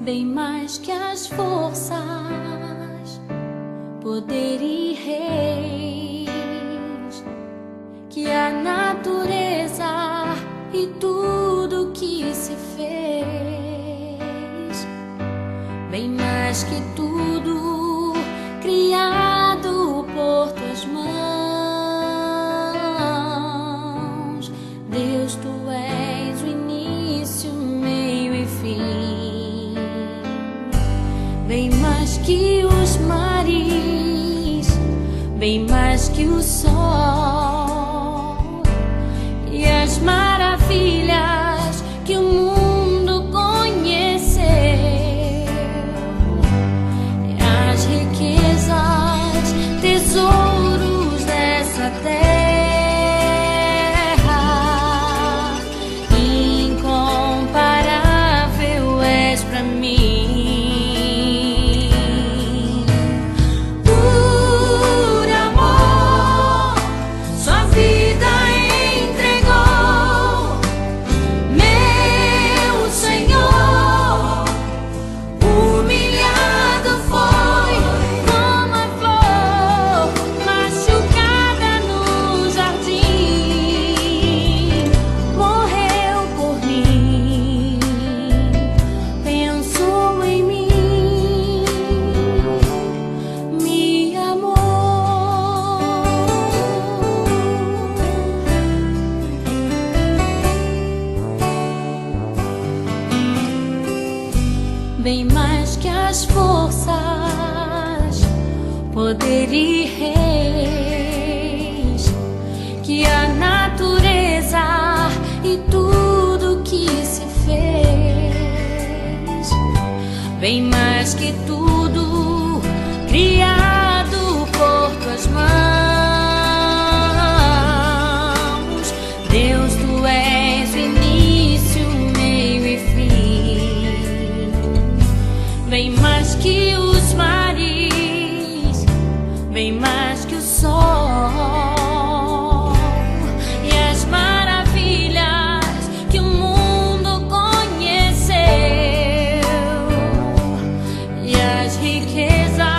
bem mais que as forças, poder e reis, que a natureza e tudo que se fez, bem mais que tudo criado por tuas mãos. Deus, tu és o início, meio e fim, bem mais que os mares, bem mais que o sol e as maravilhas que o mundo conheceu, e as riquezas, tesouros dessa terra. Incomparável és pra mim. Bem mais que as forças, poder e reis, que a natureza e tudo que se fez, bem mais que tudo criado por tuas mãos. Deus, tu és o início, meio e fim, bem mais que os mares, bem mais que o sol e as maravilhas que o mundo conheceu, e as riquezas,